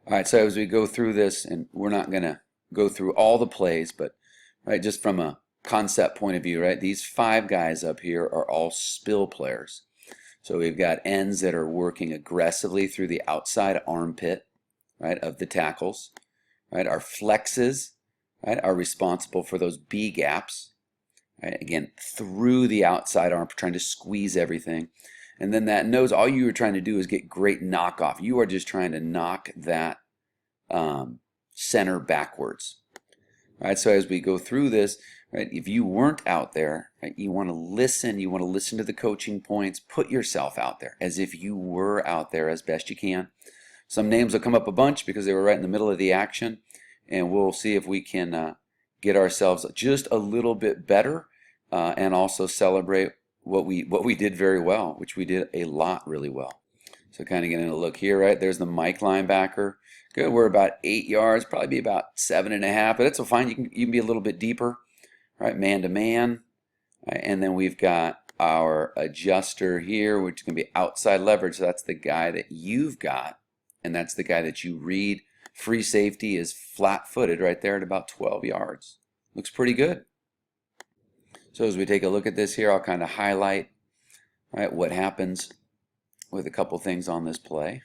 All right, so as we go through this, and we're not going to go through all the plays, but right, just from a concept point of view, right, these five guys up here are all spill players. So we've got ends that are working aggressively through the outside armpit, right, of the tackles. Right, our flexes, right, are responsible for those B gaps. Right, again, through the outside arm, trying to squeeze everything. And then that nose, all you were trying to do is get great knockoff. You are just trying to knock that center backwards. Right, so as we go through this, right, if you weren't out there, right, you want to listen to the coaching points, put yourself out there as if you were out there as best you can. Some names will come up a bunch because they were right in the middle of the action, and we'll see if we can get ourselves just a little bit better and also celebrate what we did very well, which we did a lot really well. So kind of getting a look here, right? There's the Mike linebacker. Good, we're about 8 yards, probably be about 7.5, but it's fine. You can be a little bit deeper, right? Man to man, right? And then we've got our adjuster here, which is going to be outside leverage. So that's the guy that you've got, and that's the guy that you read. Free safety is flat-footed right there at about 12 yards. Looks pretty good. So as we take a look at this here, I'll kind of highlight, right, what happens with a couple things on this play.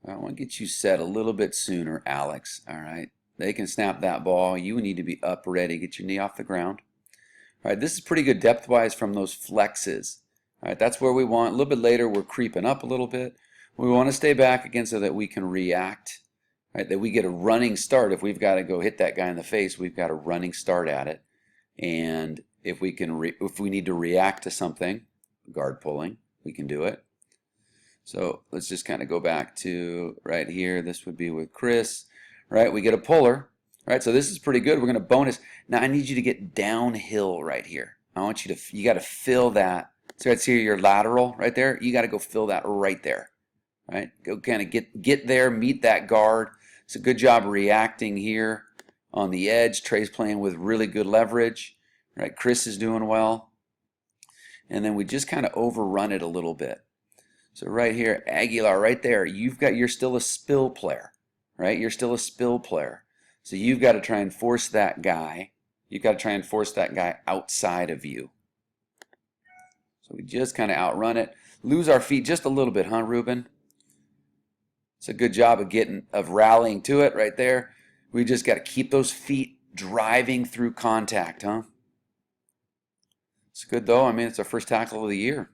I want to get you set a little bit sooner, Alex. All right. They can snap that ball. You need to be up ready. Get your knee off the ground. All right. This is pretty good depth-wise from those flexes. All right. That's where we want. A little bit later, we're creeping up a little bit. We want to stay back again so that we can react. Right. That we get a running start. If we've got to go hit that guy in the face, we've got a running start at it. And if we need to react to something, guard pulling, we can do it. So let's just kind of go back to right here. This would be with Chris, right? We get a puller, right? So this is pretty good. We're going to bonus. Now I need you to get downhill right here. I want you got to fill that. So that's here your lateral right there. You got to go fill that right there, right? Go kind of get there, meet that guard. It's a good job reacting here on the edge. Trey's playing with really good leverage, right? Chris is doing well. And then we just kind of overrun it a little bit. So right here, Aguilar, right there, you're still a spill player, right? You're still a spill player. So you've got to try and force that guy. You've got to try and force that guy outside of you. So we just kind of outrun it. Lose our feet just a little bit, huh, Ruben? It's a good job of rallying to it right there. We just got to keep those feet driving through contact, huh? It's good though. I mean, it's our first tackle of the year.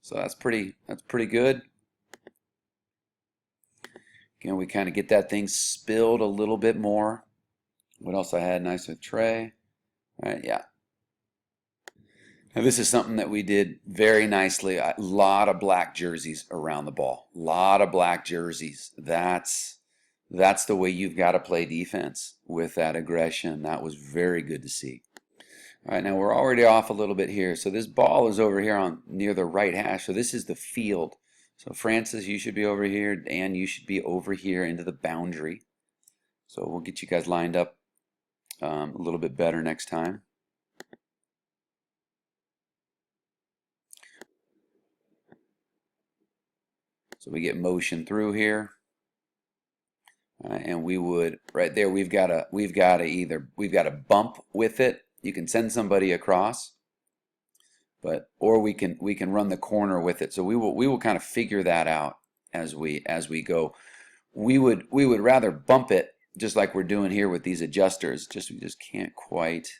So that's pretty good. Again, we kind of get that thing spilled a little bit more. What else I had nice with Trey? All right, yeah. Now this is something that we did very nicely. A lot of black jerseys around the ball. A lot of black jerseys. That's the way you've got to play defense with that aggression. That was very good to see. All right, now we're already off a little bit here. So this ball is over here near the right hash. So this is the field. So Francis, you should be over here. Dan, you should be over here into the boundary. So we'll get you guys lined up a little bit better next time. So we get motion through here. And we would right there. We've got to bump with it. You can send somebody across, or we can run the corner with it. So we will kind of figure that out as we go. We would rather bump it just like we're doing here with these adjusters. We just can't quite.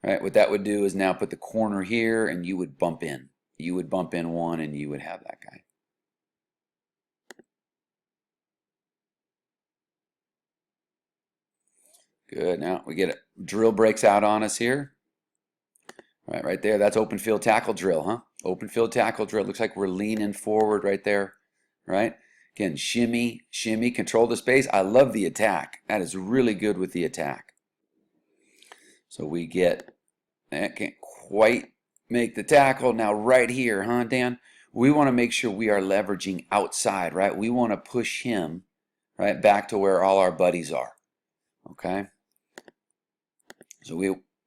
Right. What that would do is now put the corner here, and you would bump in. You would bump in one, and you would have that guy. Good. Now we get it. Drill breaks out on us here. Right there. That's open field tackle drill, huh? Open field tackle drill. Looks like we're leaning forward right there, right? Again, shimmy, shimmy, control the space. I love the attack. That is really good with the attack. So we get, that can't quite make the tackle. Now right here, huh, Dan? We want to make sure we are leveraging outside, right? We want to push him, right, back to where all our buddies are, okay? So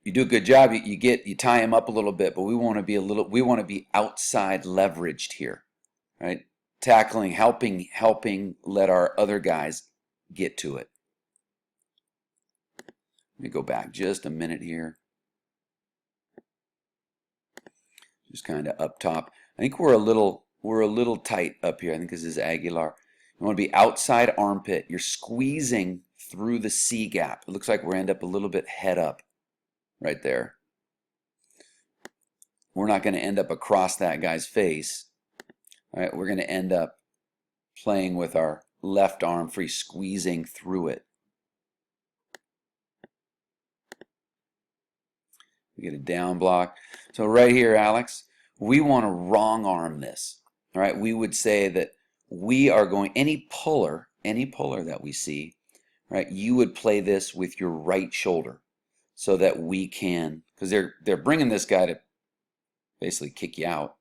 you do a good job. You tie him up a little bit, but we want to be outside leveraged here, right? Tackling, helping let our other guys get to it. Let me go back just a minute here. Just kind of up top. I think we're a little tight up here. I think this is Aguilar. You want to be outside armpit. You're squeezing through the C gap. It looks like we're end up a little bit head up right there. We're not going to end up across that guy's face. All right, we're going to end up playing with our left arm free, squeezing through it. We get a down block. So right here, Alex, we want to wrong arm this. All right, we would say that we are going, any puller that we see, right, you would play this with your right shoulder so that we can, because they're bringing this guy to basically kick you out.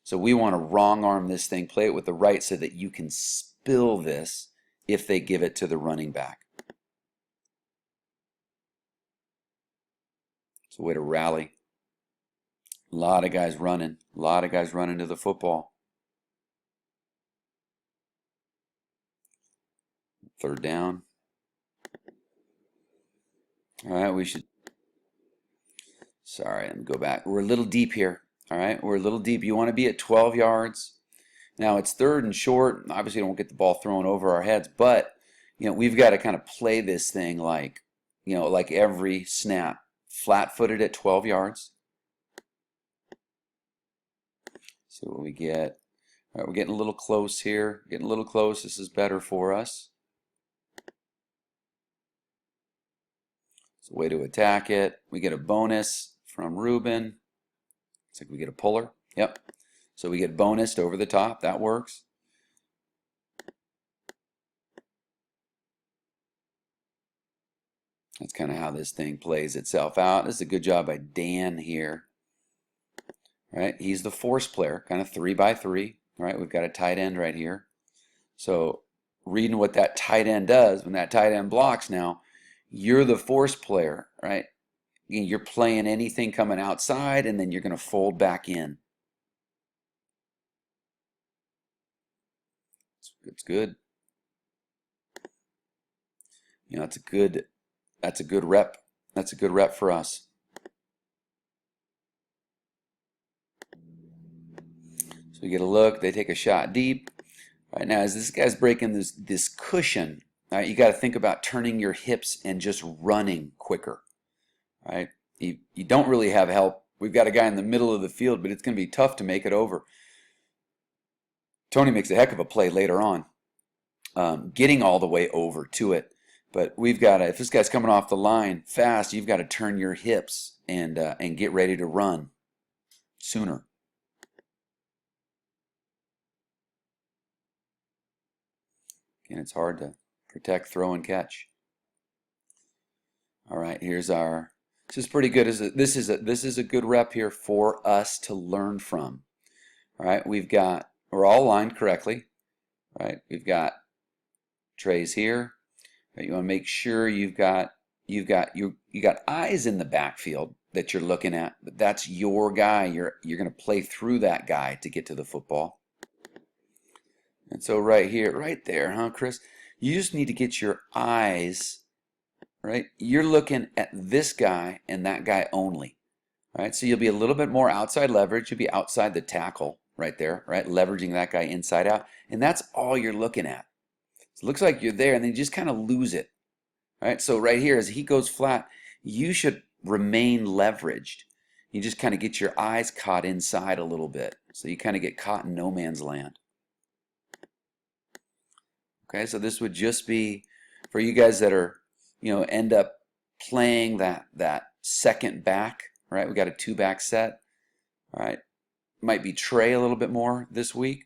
So we want to wrong arm this thing, play it with the right so that you can spill this if they give it to the running back. It's a way to rally. A lot of guys running to the football. Third down. All right, we should. Sorry, let me go back. We're a little deep here. All right, we're a little deep. You want to be at 12 yards. Now it's third and short. Obviously, don't get the ball thrown over our heads, but we've got to kind of play this thing like every snap, flat-footed at 12 yards. See what we get. All right, we're getting a little close here. Getting a little close. This is better for us. It's a way to attack it. We get a bonus from Ruben. Looks like we get a puller. Yep. So we get bonused over the top. That works. That's kind of how this thing plays itself out. This is a good job by Dan here. Right? He's the force player, kind of 3-by-3. Right? We've got a tight end right here. So reading what that tight end does, when that tight end blocks now, you're the force player, right? You're playing anything coming outside, and then you're going to fold back in. It's good. That's a good rep. That's a good rep for us. So we get a look. They take a shot deep. Right now, as this guy's breaking this cushion, right, you got to think about turning your hips and just running quicker. Right? You don't really have help. We've got a guy in the middle of the field, but it's going to be tough to make it over. Tony makes a heck of a play later on, getting all the way over to it. But we've got to, if this guy's coming off the line fast, you've got to turn your hips and get ready to run sooner. And it's hard to protect, throw, and catch. All right, here's our. This is pretty good. This is a good rep here for us to learn from. All right, we're all aligned correctly. Right, we've got Trey's here. Right, you want to make sure you got eyes in the backfield that you're looking at. But that's your guy. You're going to play through that guy to get to the football. And so right here, right there, huh, Chris? You just need to get your eyes, right? You're looking at this guy and that guy only, right? So you'll be a little bit more outside leverage. You'll be outside the tackle right there, right? Leveraging that guy inside out. And that's all you're looking at. So it looks like you're there, and then you just kind of lose it, right? So right here, as he goes flat, you should remain leveraged. You just kind of get your eyes caught inside a little bit. So you kind of get caught in no man's land. Okay, so this would just be for you guys that are, end up playing that second back, right? We got a 2-back set, all right? Might be Trey a little bit more this week,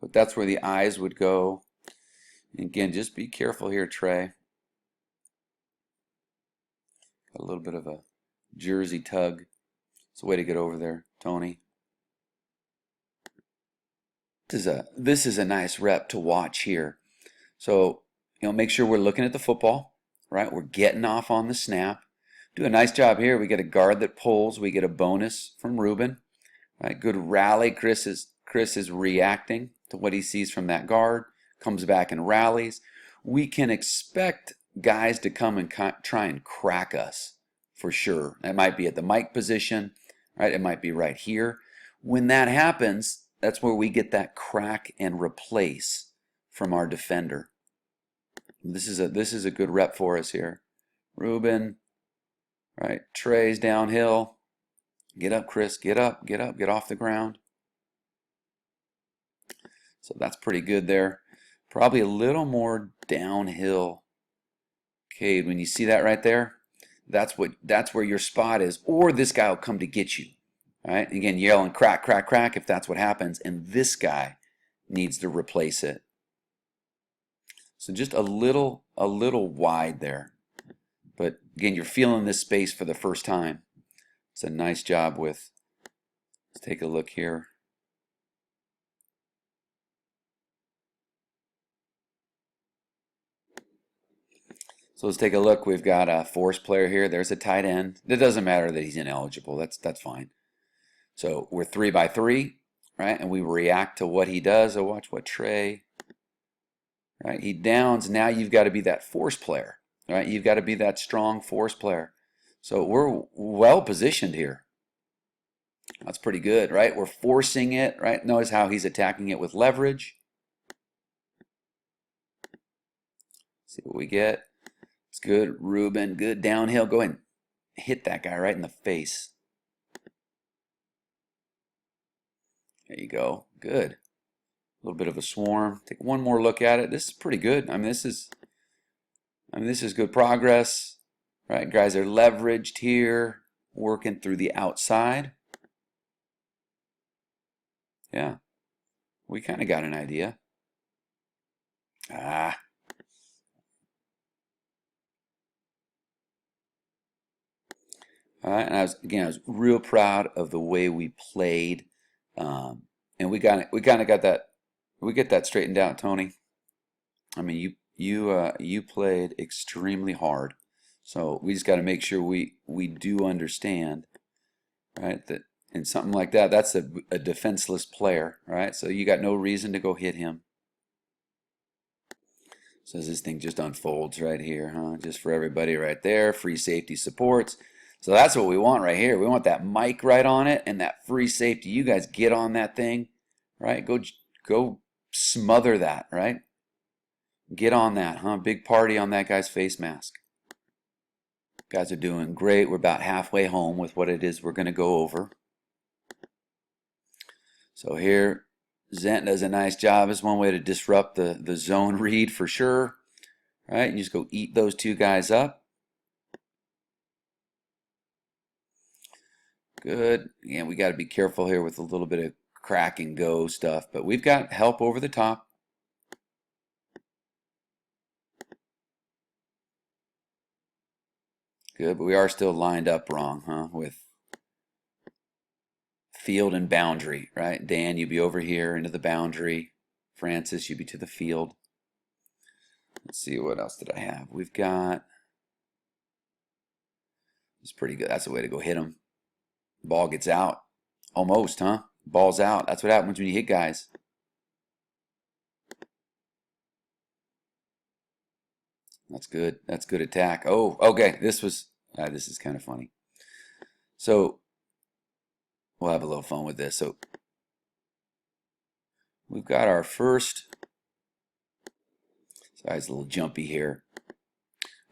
but that's where the eyes would go. And again, just be careful here, Trey. Got a little bit of a jersey tug. It's a way to get over there, Tony. This is a nice rep to watch here. So, make sure we're looking at the football, right? We're getting off on the snap. Do a nice job here. We get a guard that pulls. We get a bonus from Ruben. Right, good rally. Chris is reacting to what he sees from that guard. Comes back and rallies. We can expect guys to come and try and crack us for sure. It might be at the mic position, right? It might be right here. When that happens, that's where we get that crack and replace from our defender. This is a good rep for us here. Ruben, right? Trey's downhill. Get up, Chris. Get up. Get up. Get off the ground. So that's pretty good there. Probably a little more downhill. Cade, when you see that right there, that's where your spot is. Or this guy will come to get you. All right? Again, yelling crack, crack, crack if that's what happens. And this guy needs to replace it. So just a little wide there. But again, you're feeling this space for the first time. It's a nice job with, let's take a look here. So let's take a look. We've got a force player here. There's a tight end. It doesn't matter that he's ineligible. That's fine. So we're 3 by 3, right? And we react to what he does. So watch what Trey, right? He downs. Now you've got to be that force player, right? You've got to be that strong force player. So we're well positioned here. That's pretty good, right? We're forcing it, right? Notice how he's attacking it with leverage. See what we get. It's good. Ruben, good downhill. Go ahead and hit that guy right in the face. There you go. Good. A little bit of a swarm. Take one more look at it. This is pretty good. This is good progress. Right? Guys are leveraged here, working through the outside. Yeah. We kind of got an idea. All right, and I was real proud of the way we played, and we kind of got that. We get that straightened out, Tony. I mean, you played extremely hard, so we just got to make sure we do understand, right? That in something like that, that's a defenseless player, right? So you got no reason to go hit him. So this thing just unfolds right here, huh? Just for everybody right there. Free safety supports. So that's what we want right here. We want that mic right on it and that free safety. You guys get on that thing, right? Go smother that, right? Get on that, huh? Big party on that guy's face mask. Guys are doing great. We're about halfway home with what it is we're going to go over. So here, Zent does a nice job. It's one way to disrupt the zone read for sure, right? You just go eat those two guys up. Good. Again, we got to be careful here with a little bit of crack and go stuff, but we've got help over the top. Good, but we are still lined up wrong, huh? With field and boundary, right? Dan, you'd be over here into the boundary. Francis, you'd be to the field. Let's see, what else did I have? We've got, it's pretty good. That's the way to go hit him. Ball gets out. Almost, huh? Ball's out. That's what happens when you hit guys. That's good. That's good attack. Oh, okay. This is kind of funny. So we'll have a little fun with this. So we've got our first. Sorry, it's a little jumpy here.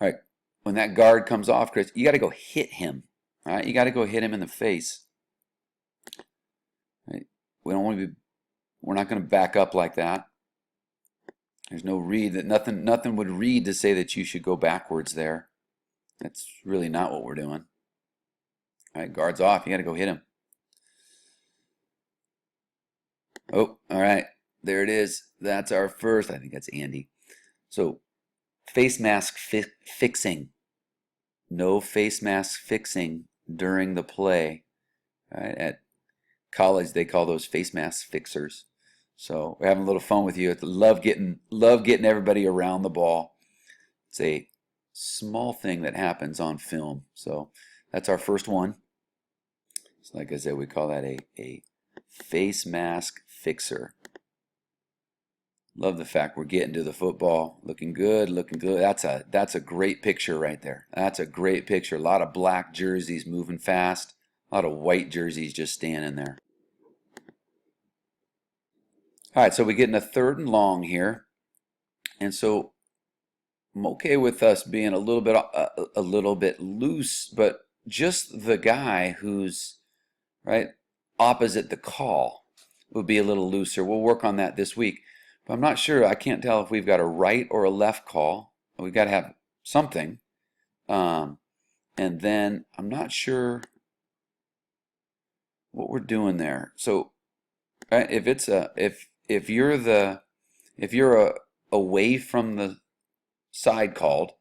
All right. When that guard comes off, Chris, you got to go hit him. All right, you got to go hit him in the face. Right? We don't want to be. We're not going to back up like that. There's no read that nothing would read to say that you should go backwards there. That's really not what we're doing. All right, guard's off. You got to go hit him. Oh, all right. There it is. That's our first. I think that's Andy. So, face mask fixing. No face mask fixing during the play. Right? At college, they call those face mask fixers. So we're having a little fun with you. Love getting everybody around the ball. It's a small thing that happens on film. So that's our first one. So like I said, we call that a face mask fixer. Love the fact we're getting to the football. Looking good, looking good. That's a great picture right there. That's a great picture. A lot of black jerseys moving fast. A lot of white jerseys just standing there. All right, so we're getting a 3rd and long here. And so I'm okay with us being a little bit loose, but just the guy who's right opposite the call would be a little looser. We'll work on that this week. But I'm not sure. I can't tell if we've got a right or a left call. We've got to have something. And then I'm not sure what we're doing there. So right, if it's a if you're away from the side called,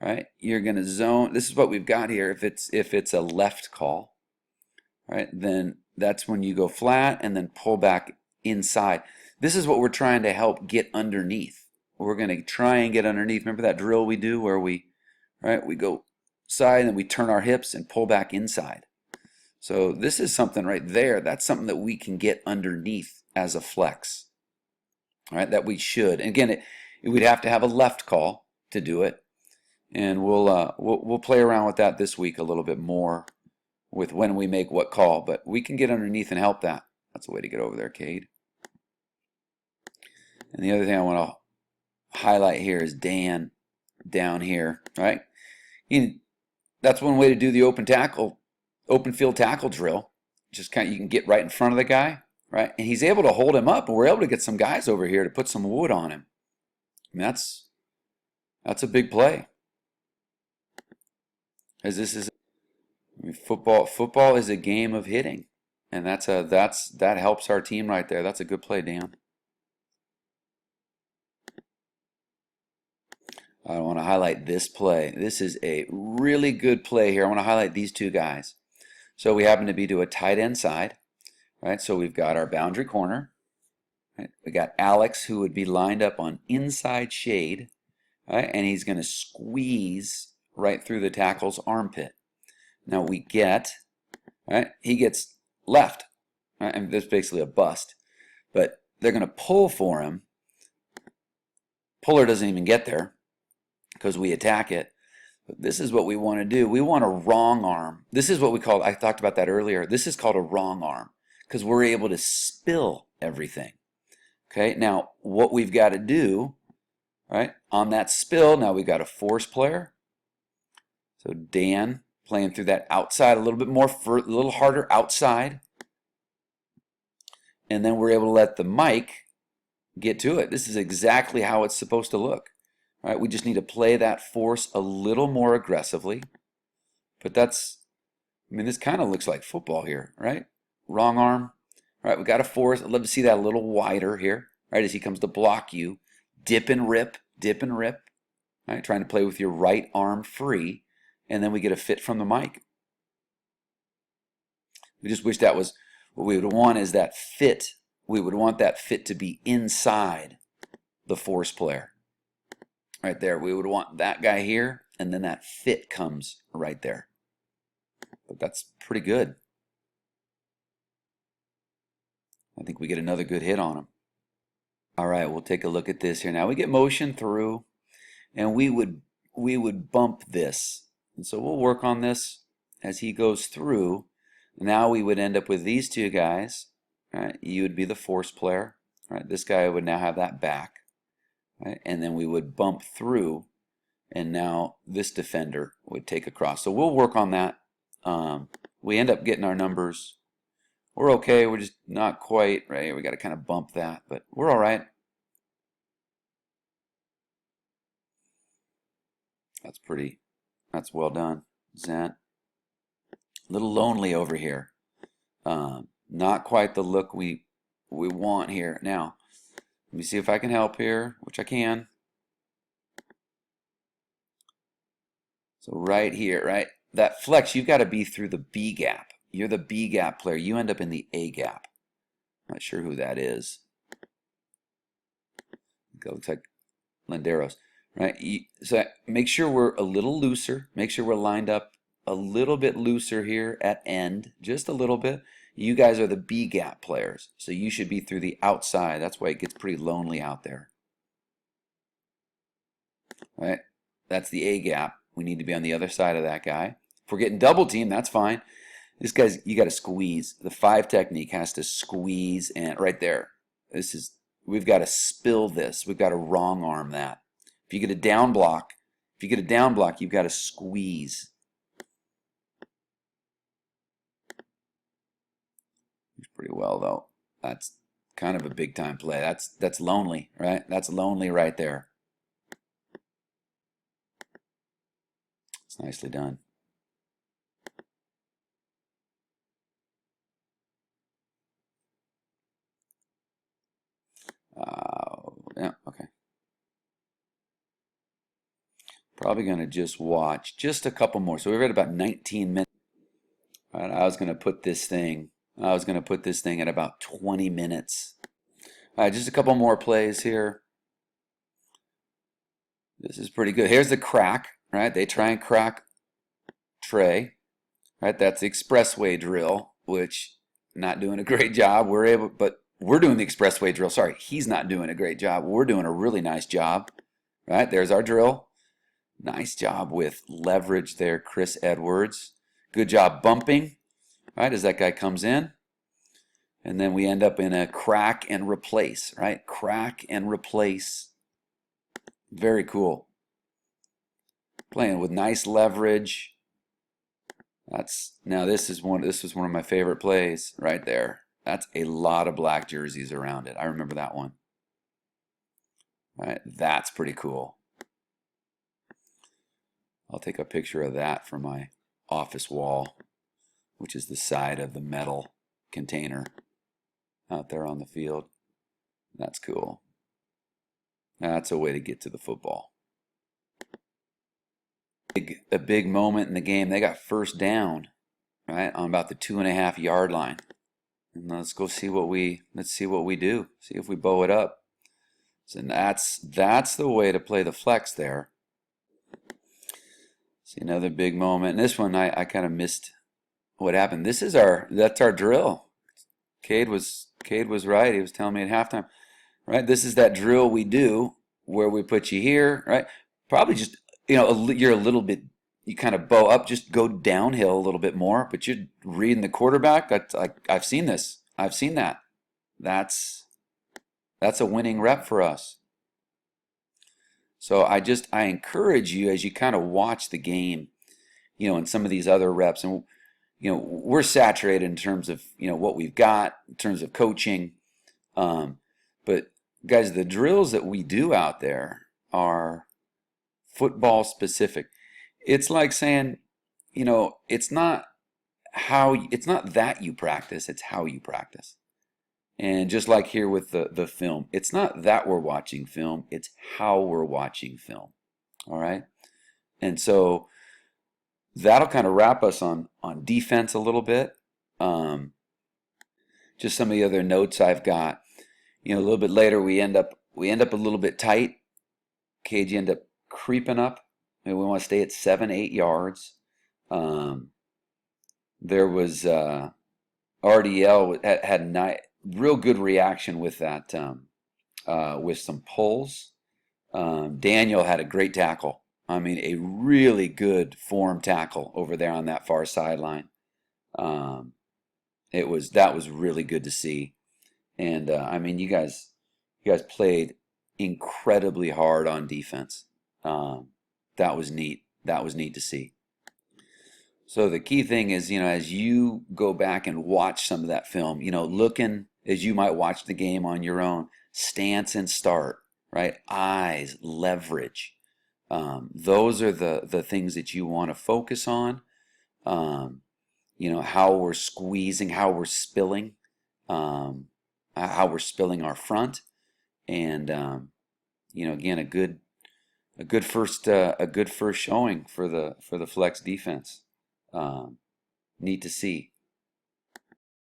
right, you're going to zone. This is what we've got here. If it's a left call, right, then that's when you go flat and then pull back inside. This is what we're trying to help get underneath. We're going to try and get underneath. Remember that drill we do where we go side and then we turn our hips and pull back inside. So this is something right there. That's something that we can get underneath as a flex. All right, that we should. And again, we'd have to have a left call to do it. And we'll play around with that this week a little bit more with when we make what call. But we can get underneath and help that. That's the way to get over there, Cade. And the other thing I want to highlight here is Dan down here, right? That's one way to do the open field tackle drill. Just kind of, you can get right in front of the guy, right? And he's able to hold him up, and we're able to get some guys over here to put some wood on him. I mean, that's a big play. As this is, I mean, football is a game of hitting, and that helps our team right there. That's a good play, Dan. I want to highlight this play. This is a really good play here. I want to highlight these two guys. So we happen to be to a tight end side, right? So we've got our boundary corner. Right? We got Alex, who would be lined up on inside shade, right? And he's going to squeeze right through the tackle's armpit. Now we get, right? He gets left, right? And this is basically a bust, but they're going to pull for him. Puller doesn't even get there because we attack it. But this is what we want to do. We want a wrong arm. This is what we call, I talked about that earlier. This is called a wrong arm because we're able to spill everything. Okay, now what we've got to do, right, on that spill, now we've got a force player. So Dan playing through that outside a little bit more, a little harder outside. And then we're able to let the Mike get to it. This is exactly how it's supposed to look. All right, we just need to play that force a little more aggressively. But that's, I mean, this kind of looks like football here, right? Wrong arm. All right, we got a force. I'd love to see that a little wider here, right, as he comes to block you. Dip and rip, right? Trying to play with your right arm free. And then we get a fit from the Mike. We just wish that was what we would want, is that fit. We would want that fit to be inside the force player. Right there. We would want that guy here, and then that fit comes right there. But that's pretty good. I think we get another good hit on him. All right, we'll take a look at this here. Now we get motion through, and we would bump this. And so we'll work on this as he goes through. Now we would end up with these two guys. Right? You would be the force player. Right? This guy would now have that back. Right? And then we would bump through, and now this defender would take across. So we'll work on that. We end up getting our numbers. We're okay. We're just not quite right. We got to kind of bump that, but we're all right. That's well done, Zent. A little lonely over here. Not quite the look we want here. Now, let me see if I can help here, which I can. So right here, right? That flex, you've got to be through the B gap. You're the B gap player. You end up in the A gap. Not sure who that is. It looks like Landeros. right? So make sure we're a little looser. Make sure we're lined up a little bit looser here at end, just a little bit. You guys are the B gap players, so you should be through the outside. That's why it gets pretty lonely out there, right? That's the A gap. We need to be on the other side of that guy. If we're getting double teamed, that's fine. This guy's, you got to squeeze. The 5 technique has to squeeze, and right there. We've got to spill this. We've got to wrong arm that. If you get a down block, you've got to squeeze. Pretty well though. That's kind of a big time play. That's lonely, right? That's lonely right there. It's nicely done. Yeah, okay. Probably going to just watch just a couple more. So we're at about 19 minutes. All right, I was going to put this thing at about 20 minutes. All right, just a couple more plays here. This is pretty good. Here's the crack, right? They try and crack Trey, right? That's the expressway drill, which not doing a great job. But we're doing the expressway drill. Sorry, he's not doing a great job. We're doing a really nice job, right? There's our drill. Nice job with leverage there, Chris Edwards. Good job bumping, right, as that guy comes in. And then we end up in a crack and replace, right? Crack and replace. Very cool. Playing with nice leverage. This is one of my favorite plays right there. That's a lot of black jerseys around it. I remember that one. Right, that's pretty cool. I'll take a picture of that for my office wall, which is the side of the metal container out there on the field. That's cool. That's a way to get to the football. A big moment in the game. They got first down, right, on about the 2.5 yard line. And let's see what we do. See if we bow it up. So that's the way to play the flex there. See another big moment. And this one I kind of missed what happened. That's our drill. Cade was right. He was telling me at halftime, right? This is that drill we do where we put you here, right? Probably just, you're a little bit, you kind of bow up, just go downhill a little bit more, but you're reading the quarterback. I've seen this. I've seen that. That's a winning rep for us. So I encourage you as you kind of watch the game, and some of these other reps, and we're saturated in terms of what we've got in terms of coaching, but guys, the drills that we do out there are football specific. It's like saying, it's not that you practice, it's how you practice. And just like here with the film, it's not that we're watching film, it's how we're watching film. All right? And so that'll kind of wrap us on defense a little bit. Just some of the other notes I've got. A little bit later we end up a little bit tight. KG end up creeping up. And we want to stay at 7-8 yards. There was RDL had real good reaction with that, with some pulls. Daniel had a great tackle. I mean, a really good form tackle over there on that far sideline. That was really good to see. And I mean, you guys played incredibly hard on defense. That was neat. That was neat to see. So the key thing is, as you go back and watch some of that film, looking as you might watch the game on your own, stance and start, right? Eyes, leverage. Those are the things that you want to focus on. How we're squeezing, how we're spilling our front, and again, a good first showing for the flex defense. Neat to see.